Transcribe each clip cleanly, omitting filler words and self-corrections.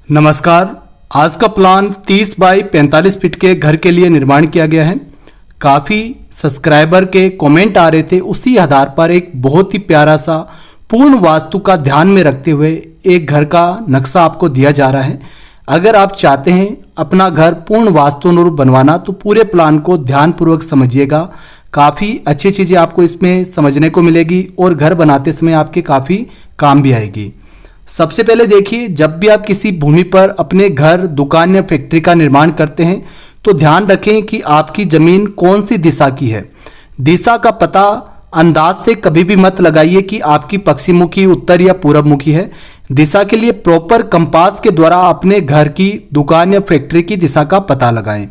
नमस्कार। आज का प्लान 30 बाई 45 फीट के घर के लिए निर्माण किया गया है। काफ़ी सब्सक्राइबर के कमेंट आ रहे थे, उसी आधार पर एक बहुत ही प्यारा सा पूर्ण वास्तु का ध्यान में रखते हुए एक घर का नक्शा आपको दिया जा रहा है। अगर आप चाहते हैं अपना घर पूर्ण वास्तु अनुरूप बनवाना तो पूरे प्लान को ध्यानपूर्वक समझिएगा। काफ़ी अच्छी चीज़ें आपको इसमें समझने को मिलेगी और घर बनाते समय आपके काफ़ी काम भी आएगी। सबसे पहले देखिए, जब भी आप किसी भूमि पर अपने घर, दुकान या फैक्ट्री का निर्माण करते हैं तो ध्यान रखें कि आपकी ज़मीन कौन सी दिशा की है। दिशा का पता अंदाज से कभी भी मत लगाइए कि आपकी पश्चिममुखी, उत्तर या पूरब मुखी है। दिशा के लिए प्रॉपर कंपास के द्वारा अपने घर की, दुकान या फैक्ट्री की दिशा का पता लगाएं।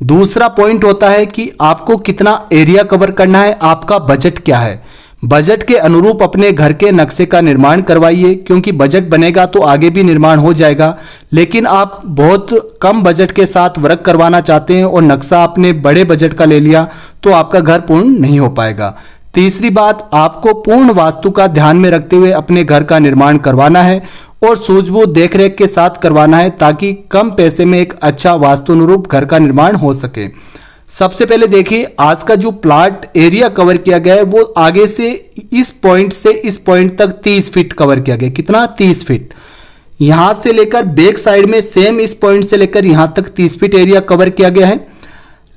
दूसरा पॉइंट होता है कि आपको कितना एरिया कवर करना है, आपका बजट क्या है। बजट के अनुरूप अपने घर के नक्शे का निर्माण करवाइए, क्योंकि बजट बनेगा तो आगे भी निर्माण हो जाएगा। लेकिन आप बहुत कम बजट के साथ वर्क करवाना चाहते हैं और नक्शा आपने बड़े बजट का ले लिया तो आपका घर पूर्ण नहीं हो पाएगा। तीसरी बात, आपको पूर्ण वास्तु का ध्यान में रखते हुए अपने घर का निर्माण करवाना है और सूझबूझ देखरेख के साथ करवाना है, ताकि कम पैसे में एक अच्छा वास्तु अनुरूप घर का निर्माण हो सके। सबसे पहले देखिए, आज का जो प्लाट एरिया कवर किया गया है वो आगे से इस पॉइंट तक 30 फीट कवर किया गया। कितना? 30 फीट। यहां से लेकर बैक साइड में सेम इस पॉइंट से लेकर यहां तक 30 फीट एरिया कवर किया गया है।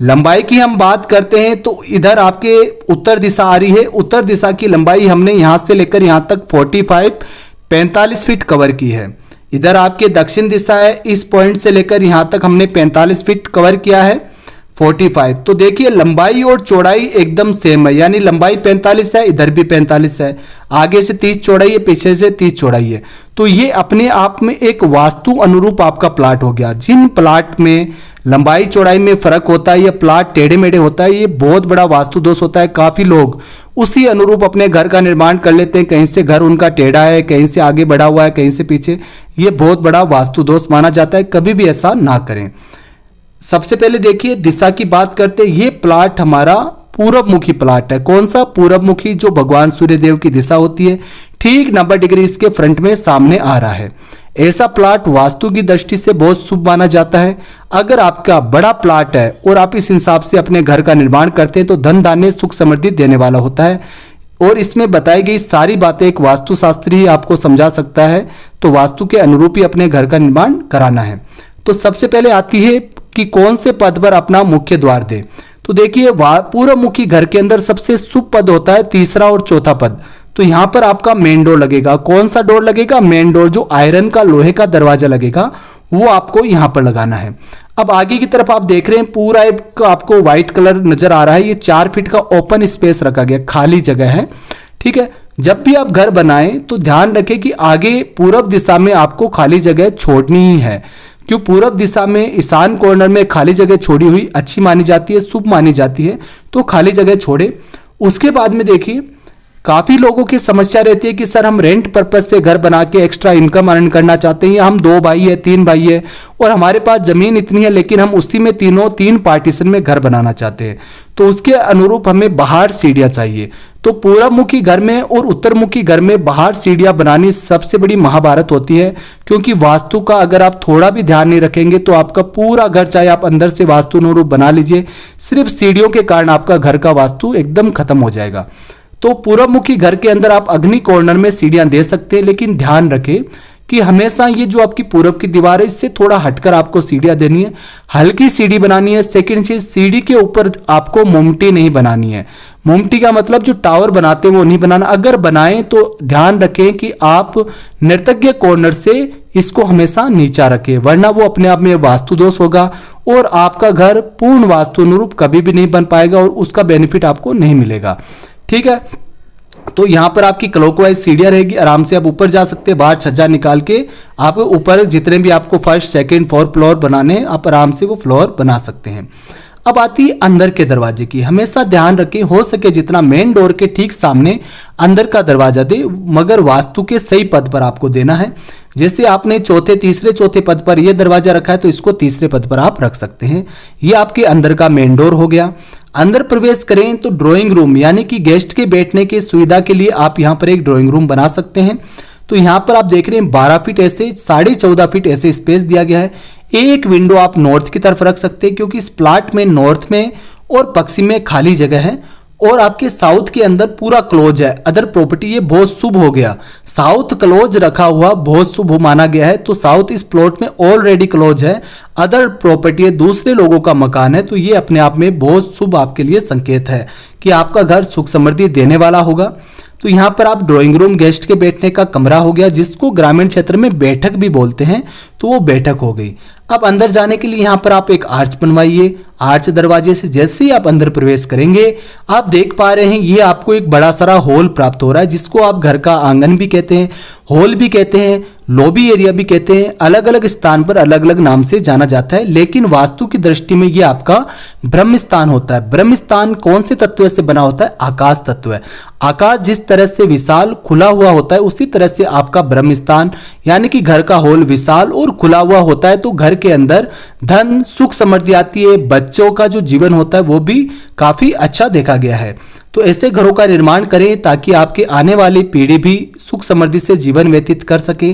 लंबाई की हम बात करते हैं तो इधर आपके उत्तर दिशा आ रही है। उत्तर दिशा की लंबाई हमने यहां से लेकर यहां तक 45 फीट कवर की है। इधर आपके दक्षिण दिशा है, इस पॉइंट से लेकर यहां तक हमने 45 फीट कवर किया है, 45। तो देखिए लंबाई और चौड़ाई एकदम सेम है, यानी लंबाई 45 है, इधर भी 45 है, आगे से 30 चौड़ाई है, पीछे से 30 चौड़ाई है। तो ये अपने आप में एक वास्तु अनुरूप आपका प्लाट हो गया। जिन प्लाट में लंबाई चौड़ाई में फर्क होता है या प्लाट टेढ़े मेढ़े होता है, ये बहुत बड़ा वास्तु दोष होता है। काफी लोग उसी अनुरूप अपने घर का निर्माण कर लेते हैं। कहीं से घर उनका टेढ़ा है, कहीं से आगे बढ़ा हुआ है, कहीं से पीछे। ये बहुत बड़ा वास्तु दोष माना जाता है, कभी भी ऐसा ना करें। सबसे पहले देखिए, दिशा की बात करते हैं। ये प्लाट हमारा पूरब मुखी प्लाट है। कौन सा? पूरब मुखी, जो भगवान सूर्यदेव की दिशा होती है। ठीक 90 डिग्री इसके फ्रंट में सामने आ रहा है। ऐसा प्लाट वास्तु की दृष्टि से बहुत शुभ माना जाता है। अगर आपका बड़ा प्लाट है और आप इस हिसाब से अपने घर का निर्माण करते हैं तो धन धान्य, सुख समृद्धि देने वाला होता है। और इसमें बताई गई सारी बातें एक वास्तुशास्त्री ही आपको समझा सकता है। तो वास्तु के अनुरूप ही अपने घर का निर्माण कराना है। तो सबसे पहले आती है कि कौन से पद पर अपना मुख्य द्वार दे। तो देखिए, पूर्व मुखी घर के अंदर सबसे शुभ पद होता है तीसरा और चौथा पद। तो यहां पर आपका मेन डोर लगेगा। कौन सा डोर लगेगा? मेन डोर, जो आयरन का, लोहे का दरवाजा लगेगा, वो आपको यहां पर लगाना है। अब आगे की तरफ आप देख रहे हैं, पूरा आपको व्हाइट कलर नजर आ रहा है। ये 4 फीट का ओपन स्पेस रखा गया, खाली जगह है। ठीक है। जब भी आप घर बनाएं तो ध्यान रखें कि आगे पूरब दिशा में आपको खाली जगह छोड़नी ही है। क्यों? पूरब दिशा में ईशान कॉर्नर में खाली जगह छोड़ी हुई अच्छी मानी जाती है, शुभ मानी जाती है। तो खाली जगह छोड़े। उसके बाद में देखिए, काफी लोगों की समस्या रहती है कि सर हम रेंट पर्पज से घर बना के एक्स्ट्रा इनकम अर्न करना चाहते हैं, हम 2 भाई है, 3 भाई है और हमारे पास जमीन इतनी है, लेकिन हम उसी में 3 पार्टीशन में घर बनाना चाहते हैं। तो उसके अनुरूप हमें बाहर सीढ़ियां चाहिए। तो पूरब मुखी घर में और उत्तर मुखी घर में बाहर सीढ़ियां बनानी सबसे बड़ी महाभारत होती है। क्योंकि वास्तु का अगर आप थोड़ा भी ध्यान नहीं रखेंगे तो आपका पूरा घर, चाहे आप अंदर से वास्तु अनुरूप बना लीजिए, सिर्फ सीढ़ियों के कारण आपका घर का वास्तु एकदम खत्म हो जाएगा। तो पूरब मुखी घर के अंदर आप अग्नि कॉर्नर में सीढ़ियां दे सकते हैं, लेकिन ध्यान रखें कि हमेशा ये जो आपकी पूरब की दीवार है, इससे थोड़ा हटकर आपको सीढ़ियां देनी है। हल्की सीढ़ी बनानी है। सेकंड चीज, सीढ़ी के ऊपर आपको मोमटी नहीं बनानी है। मोमटी का मतलब जो टावर बनाते हैं वो नहीं बनाना। अगर बनाएं तो ध्यान रखें कि आप नृतज्ञ कॉर्नर से इसको हमेशा नीचा रखें, वरना वो अपने आप में वास्तु दोष होगा और आपका घर पूर्ण वास्तु अनुरूप कभी भी नहीं बन पाएगा और उसका बेनिफिट आपको नहीं मिलेगा। ठीक है। तो यहां पर आपकी क्लॉकवाइज सीढ़ियां रहेगी, आराम से आप ऊपर जा सकते हैं। बाहर छज्जा निकाल के आप ऊपर जितने भी आपको फर्स्ट, सेकंड, 4 फ्लोर बनाने हैं, आप आराम से वो फ्लोर बना सकते हैं। अब आती है अंदर के दरवाजे की। हमेशा ध्यान रखें, हो सके जितना मेन डोर के ठीक सामने अंदर का दरवाजा दे, मगर वास्तु के सही पद पर आपको देना है। जैसे आपने तीसरे चौथे पद पर यह दरवाजा रखा है तो इसको तीसरे पद पर आप रख सकते हैं। यह आपके अंदर का मेन डोर हो गया। अंदर प्रवेश करें तो ड्राइंग रूम, यानी कि गेस्ट के बैठने की सुविधा के लिए आप यहां पर एक ड्राइंग रूम बना सकते हैं। तो यहाँ पर आप देख रहे हैं 12 फीट ऐसे 14.5 फीट ऐसे स्पेस दिया गया है। एक विंडो आप नॉर्थ की तरफ रख सकते हैं क्योंकि इस प्लाट में नॉर्थ में और पश्चिम में खाली जगह है, और आपके साउथ के अंदर पूरा क्लोज है। अदर प्रॉपर्टी ये बहुत शुभ हो गया, साउथ क्लोज रखा हुआ बहुत शुभ माना गया है। तो साउथ इस प्लॉट में ऑलरेडी क्लोज है, अदर प्रॉपर्टी है, दूसरे लोगों का मकान है, तो ये अपने आप में बहुत शुभ आपके लिए संकेत है कि आपका घर सुख समृद्धि देने वाला होगा। तो यहाँ पर आप ड्राइंग रूम, गेस्ट के बैठने का कमरा हो गया, जिसको ग्रामीण क्षेत्र में बैठक भी बोलते हैं, तो वो बैठक हो गई। अब अंदर जाने के लिए यहाँ पर आप एक आर्च बनवाइए। आर्च दरवाजे से जैसे ही आप अंदर प्रवेश करेंगे, आप देख पा रहे हैं ये आपको एक बड़ा सारा हॉल प्राप्त हो रहा है, जिसको आप घर का आंगन भी कहते हैं, हॉल भी कहते हैं, लॉबी एरिया भी कहते हैं। अलग अलग स्थान पर अलग अलग नाम से जाना जाता है, लेकिन वास्तु की दृष्टि में ये आपका ब्रह्म स्थान होता है। ब्रह्म स्थान कौन से तत्व से बना होता है? आकाश तत्व है। आकाश जिस तरह से विशाल खुला हुआ होता है, उसी तरह से आपका ब्रह्म स्थान यानी कि घर का हॉल विशाल और खुला हुआ होता है, तो घर के अंदर धन सुख समृद्धि आती है। बच्चों का जो जीवन होता है वो भी काफी अच्छा देखा गया है। तो ऐसे घरों का निर्माण करें ताकि आपके आने वाली पीढ़ी भी सुख समृद्धि से जीवन व्यतीत कर सके।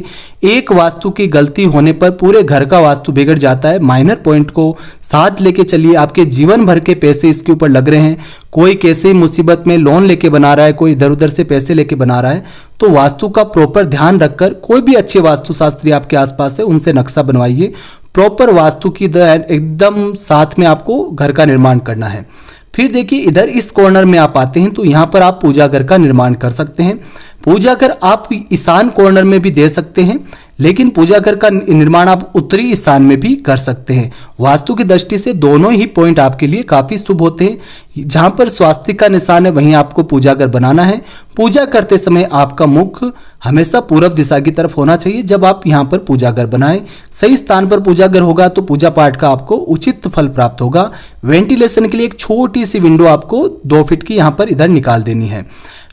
एक वास्तु की गलती होने पर पूरे घर का वास्तु बिगड़ जाता है। माइनर पॉइंट को साथ लेके चलिए, आपके जीवन भर के पैसे इसके ऊपर लग रहे हैं। कोई कैसे मुसीबत में लोन लेके बना रहा है, कोई इधर उधर से पैसे लेके बना रहा है, तो वास्तु का प्रॉपर ध्यान रखकर कोई भी अच्छे वास्तुशास्त्री आपके आसपास है उनसे नक्शा बनवाइए। प्रॉपर वास्तु की एकदम साथ में आपको घर का निर्माण करना है। फिर देखिए इधर इस कॉर्नर में आप आते हैं तो यहाँ पर आप पूजा घर का निर्माण कर सकते हैं। पूजा घर आप ईशान कॉर्नर में भी दे सकते हैं, लेकिन पूजा घर का निर्माण आप उत्तरी ईशान में भी कर सकते हैं। वास्तु की दृष्टि से दोनों ही पॉइंट आपके लिए काफी शुभ होते हैं। जहां पर स्वास्तिक का निशान है वहीं आपको पूजा घर बनाना है। पूजा करते समय आपका मुख हमेशा पूर्व दिशा की तरफ होना चाहिए। जब आप यहाँ पर पूजा घर बनाएं, सही स्थान पर पूजा घर होगा तो पूजा पाठ का आपको उचित फल प्राप्त होगा। वेंटिलेशन के लिए एक छोटी सी विंडो आपको 2 फीट की यहाँ पर इधर निकाल देनी है।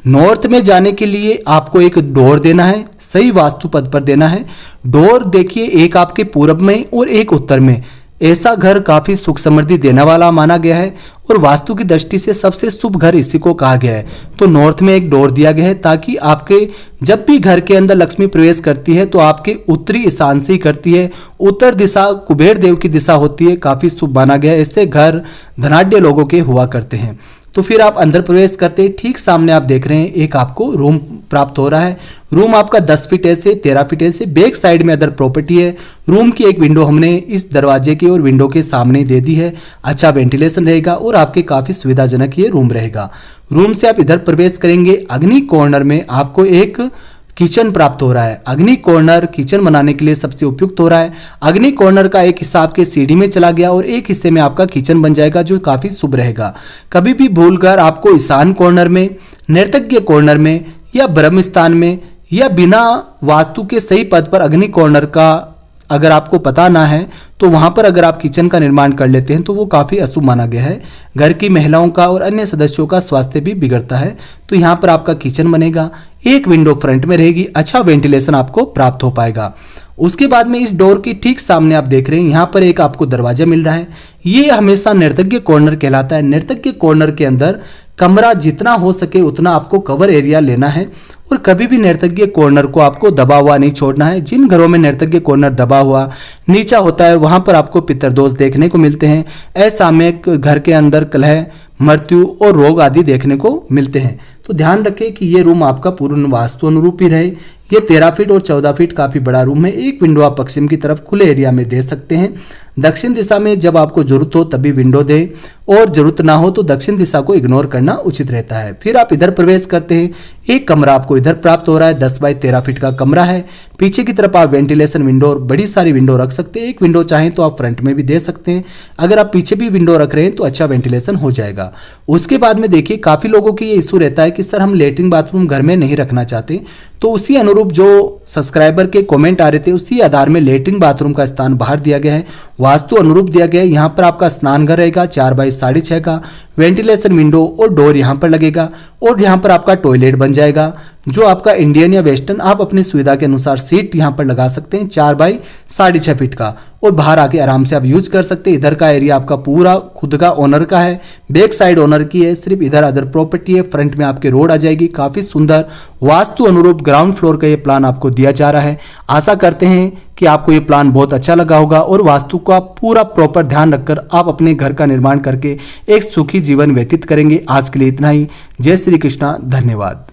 नॉर्थ में जाने के लिए आपको एक डोर देना है, सही वास्तु पद पर देना है। डोर देखिए एक आपके पूर्व में और एक उत्तर में। ऐसा घर काफी सुख समृद्धि देने वाला माना गया है और वास्तु की दृष्टि से सबसे शुभ घर इसी को कहा गया है। तो नॉर्थ में एक डोर दिया गया है ताकि आपके जब भी घर के अंदर लक्ष्मी प्रवेश करती है तो आपके उत्तरी ईशान से ही करती है। उत्तर दिशा कुबेर देव की दिशा होती है, काफी शुभ माना गया है। ऐसे घर धनाढ्य लोगों के हुआ करते हैं। तो फिर आप अंदर प्रवेश करते हैं, ठीक सामने आप देख रहे हैं एक आपको रूम प्राप्त हो रहा है। रूम आपका 10 फीट ऐसे 13 फीट ऐसे। बैक साइड में अदर प्रॉपर्टी है। रूम की एक विंडो हमने इस दरवाजे के और विंडो के सामने दे दी है। अच्छा वेंटिलेशन रहेगा और आपके काफी सुविधाजनक ये रूम रहेगा। रूम से आप इधर प्रवेश करेंगे, अग्नि कॉर्नर में आपको एक किचन प्राप्त हो रहा है। अग्नि कॉर्नर किचन बनाने के लिए सबसे उपयुक्त हो रहा है। अग्नि कॉर्नर का एक हिस्सा आपके सीढ़ी में चला गया और एक हिस्से में आपका किचन बन जाएगा, जो काफी शुभ रहेगा। कभी भी भूलकर आपको ईशान कॉर्नर में, नैर्तज्ञ कॉर्नर में या ब्रह्म स्थान में या बिना वास्तु के सही पद पर अग्नि कॉर्नर का अगर आपको पता ना है तो वहां पर अगर आप किचन का निर्माण कर लेते हैं तो वो काफी अशुभ माना गया है। घर की महिलाओं का और अन्य सदस्यों का स्वास्थ्य भी बिगड़ता है। तो यहाँ पर आपका किचन बनेगा, एक विंडो फ्रंट में रहेगी, अच्छा वेंटिलेशन आपको प्राप्त हो पाएगा। उसके बाद में इस डोर की ठीक सामने आप देख रहे हैं यहाँ पर एक आपको दरवाजा मिल रहा है। ये हमेशा नैर्तज्ञ कॉर्नर कहलाता है। नैर्तज्ञ कॉर्नर के अंदर कमरा जितना हो सके उतना आपको कवर एरिया लेना है और कभी भी नैर्तज्ञ कॉर्नर को आपको दबा हुआ नहीं छोड़ना है। जिन घरों में नैर्तज्ञ कॉर्नर दबा हुआ नीचा होता है वहां पर आपको पितृदोष देखने को मिलते हैं। ऐसा में घर के अंदर कलह, मृत्यु और रोग आदि देखने को मिलते हैं। तो ध्यान रखें कि ये रूम आपका पूर्ण वास्तु अनुरूप ही रहे। ये 13 फीट और 14 फीट काफी बड़ा रूम है। एक विंडो आप पश्चिम की तरफ खुले एरिया में दे सकते हैं। दक्षिण दिशा में जब आपको जरूरत हो तभी विंडो दे और जरूरत ना हो तो दक्षिण दिशा को इग्नोर करना उचित रहता है। फिर आप इधर प्रवेश करते हैं, एक कमरा आपको इधर प्राप्त हो रहा है। 10 बाय 13 फीट का कमरा है। पीछे की तरफ आप वेंटिलेशन विंडो और बड़ी सारी विंडो रख सकते हैं। एक विंडो चाहें तो आप फ्रंट में भी दे सकते हैं। अगर आप पीछे भी विंडो रख रहे हैं तो अच्छा वेंटिलेशन हो जाएगा। उसके बाद में देखिए काफी लोगों की ये इशू रहता है कि सर हम लेटरिन बाथरूम घर में नहीं रखना चाहते, तो उसी अनुरूप जो सब्सक्राइबर के कमेंट आ रहे थे उसी आधार में लेटरिन बाथरूम का स्थान बाहर दिया गया है, वास्तु अनुरूप दिया गया है। यहाँ पर आपका स्नान घर रहेगा 4 बाई 6.5 का। वेंटिलेशन विंडो और डोर यहाँ पर लगेगा और यहाँ पर आपका टॉयलेट बन जाएगा। जो आपका इंडियन या वेस्टर्न, आप अपनी सुविधा के अनुसार सीट यहाँ पर लगा सकते हैं 4 बाई 6.5 फीट का, और बाहर आके आराम से आप यूज कर सकते हैं। इधर का एरिया आपका पूरा खुद का ओनर का है, बैक साइड ओनर की है, सिर्फ इधर अदर प्रॉपर्टी है। फ्रंट में आपके रोड आ जाएगी। काफी सुंदर वास्तु अनुरूप ग्राउंड फ्लोर का ये प्लान आपको दिया जा रहा है। आशा करते हैं कि आपको ये प्लान बहुत अच्छा लगा होगा और वास्तु का पूरा प्रॉपर ध्यान रखकर आप अपने घर का निर्माण करके एक सुखी जीवन व्यतीत करेंगे। आज के लिए इतना ही। जय श्री कृष्णा, धन्यवाद।